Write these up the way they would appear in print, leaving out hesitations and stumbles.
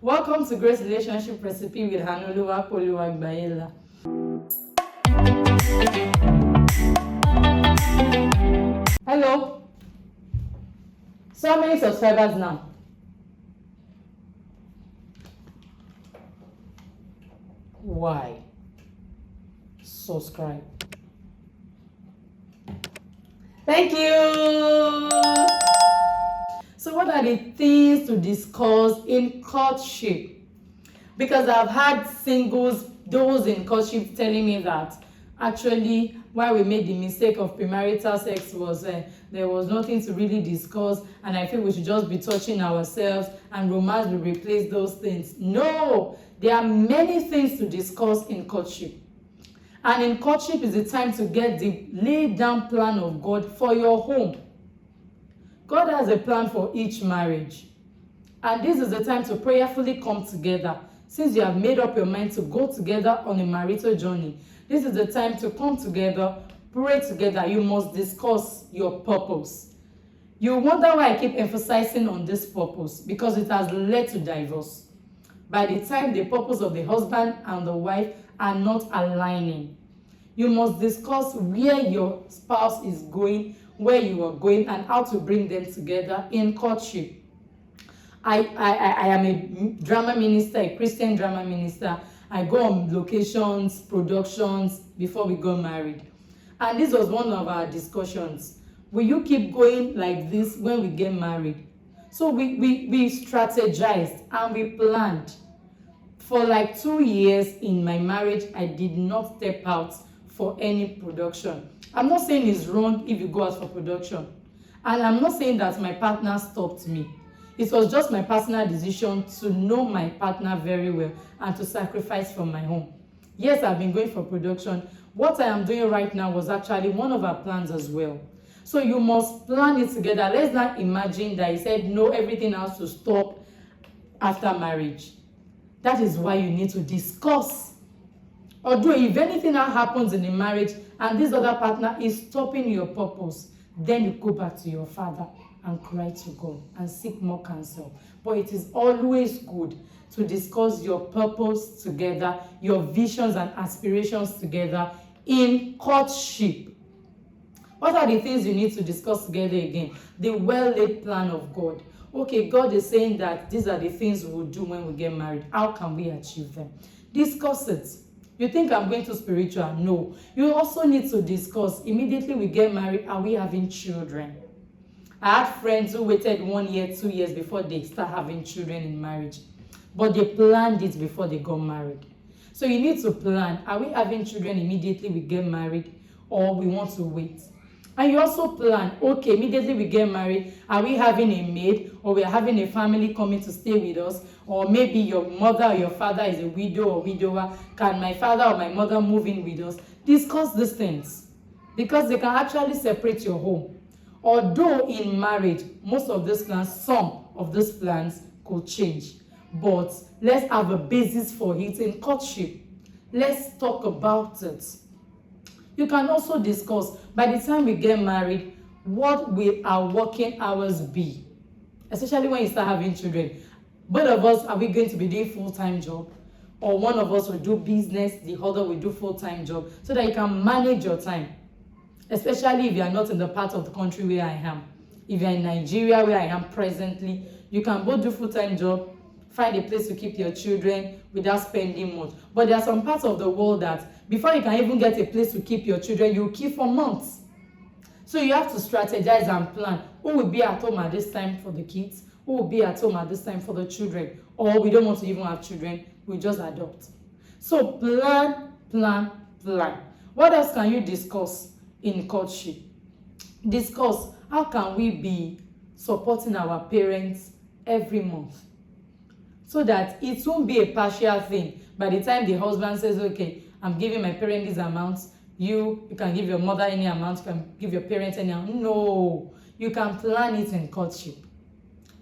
Welcome to Grace Relationship Recipe with Hanoluwa Poliwagbayela. Hello. So how many subscribers now? Why? Subscribe. Thank you. So what are the things to discuss in courtship? Because I've had singles, those in courtship, telling me that actually why we made the mistake of premarital sex was there was nothing to really discuss, and I feel we should just be touching ourselves and romance will replace those things. No, there are many things to discuss in courtship. And in courtship is the time to get the laid down plan of God for your home. God has a plan for each marriage. And this is the time to prayerfully come together. Since you have made up your mind to go together on a marital journey, this is the time to come together, pray together. You must discuss your purpose. You wonder why I keep emphasizing on this purpose, because it has led to divorce. By the time the purpose of the husband and the wife are not aligning, you must discuss where your spouse is going, where you are going, and how to bring them together in courtship. I am a drama minister, a Christian drama minister. I go on locations, productions before we got married. And this was one of our discussions. Will you keep going like this when we get married? So we strategized and we planned. For like 2 years in my marriage, I did not step out for any production. I'm not saying it's wrong if you go out for production. And I'm not saying that my partner stopped me. It was just my personal decision to know my partner very well and to sacrifice for my home. Yes, I've been going for production. What I am doing right now was actually one of our plans as well. So you must plan it together. Let's not imagine that he said, no, everything has to stop after marriage. That is why you need to discuss. Although if anything now happens in the marriage and this other partner is stopping your purpose, then you go back to your father and cry to God and seek more counsel. But it is always good to discuss your purpose together, your visions and aspirations together in courtship. What are the things you need to discuss together again? The well-laid plan of God. Okay, God is saying that these are the things we will do when we get married. How can we achieve them? Discuss it. You think I'm going to spiritual? No. You also need to discuss, immediately we get married, are we having children? I had friends who waited 1 year, 2 years before they start having children in marriage. But they planned it before they got married. So you need to plan, are we having children immediately we get married, or we want to wait? And you also plan, okay, immediately we get married, are we having a maid, or we are having a family coming to stay with us, or maybe your mother or your father is a widow or widower, can my father or my mother move in with us? Discuss these things, because they can actually separate your home. Although in marriage, most of these plans, some of these plans could change, but let's have a basis for it in courtship. Let's talk about it. You can also discuss, by the time we get married, what will our working hours be? Especially when you start having children. Both of us, are we going to be doing full-time job? Or one of us will do business, the other will do full-time job, so that you can manage your time. Especially if you are not in the part of the country where I am. If you are in Nigeria, where I am presently, you can both do full-time job, find a place to keep your children without spending much. But there are some parts of the world that before you can even get a place to keep your children, you keep for months. So you have to strategize and plan. Who will be at home at this time for the kids? Who will be at home at this time for the children? Or we don't want to even have children, we just adopt. So plan, plan, plan. What else can you discuss in courtship? Discuss, how can we be supporting our parents every month, so that it won't be a partial thing. By the time the husband says, okay, I'm giving my parents this amount, you can give your mother any amount, you can give your parents any amount. No, you can plan it in courtship.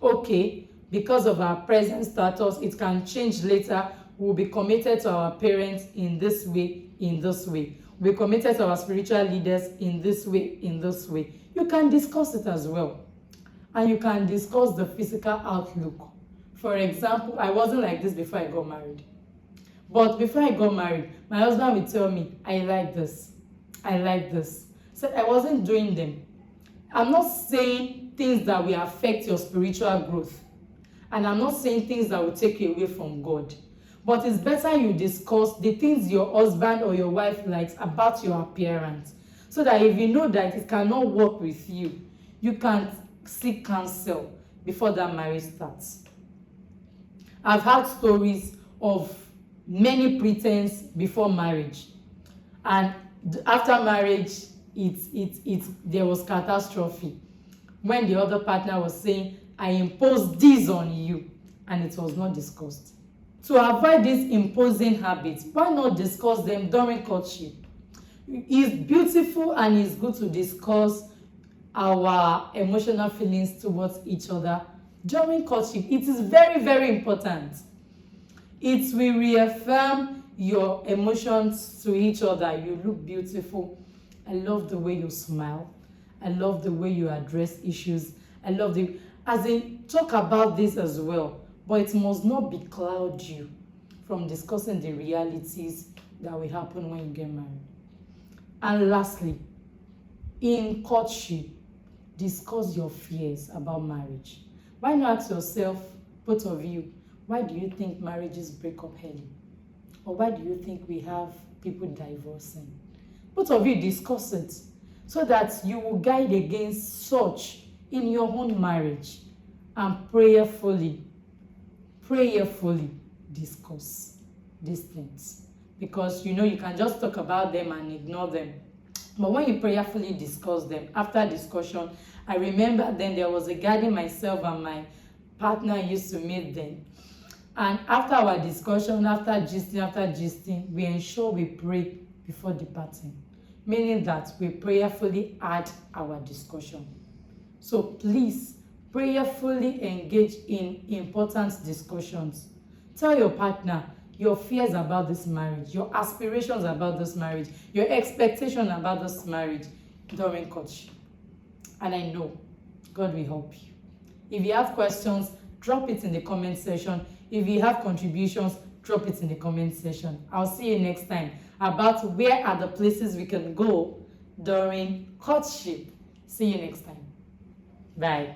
Okay, because of our present status, it can change later. We'll be committed to our parents in this way, in this way. We'll be committed to our spiritual leaders in this way, in this way. You can discuss it as well. And you can discuss the physical outlook For example, I wasn't like this before I got married. But before I got married, my husband would tell me, I like this. I like this. So I wasn't doing them. I'm not saying things that will affect your spiritual growth. And I'm not saying things that will take you away from God. But it's better you discuss the things your husband or your wife likes about your appearance. So that if you know that it cannot work with you, you can seek counsel before that marriage starts. I've had stories of many pretense before marriage, and after marriage there was catastrophe when the other partner was saying, I imposed this on you, and it was not discussed. To avoid these imposing habits, why not discuss them during courtship? It's beautiful and it's good to discuss our emotional feelings towards each other during courtship. It is very, very important. It will reaffirm your emotions to each other. You look beautiful. I love the way you smile. I love the way you address issues. I love the, as in, talk about this as well, but it must not be cloud you from discussing the realities that will happen when you get married. And lastly, in courtship, discuss your fears about marriage. Why not ask yourself, both of you, why do you think marriages break up early? Or why do you think we have people divorcing? Both of you discuss it so that you will guide against such in your own marriage, and prayerfully discuss these things. Because you can just talk about them and ignore them. But when you prayerfully discuss them, after discussion, I remember then there was a garden myself and my partner used to meet then. And after our discussion, after gisting, we ensure we pray before departing. Meaning that we prayerfully add our discussion. So please, prayerfully engage in important discussions. Tell your partner your fears about this marriage, your aspirations about this marriage, your expectation about this marriage during courtship. And I know God will help you. If you have questions, drop it in the comment section. If you have contributions, drop it in the comment section. I'll see you next time about where are the places we can go during courtship. See you next time. Bye.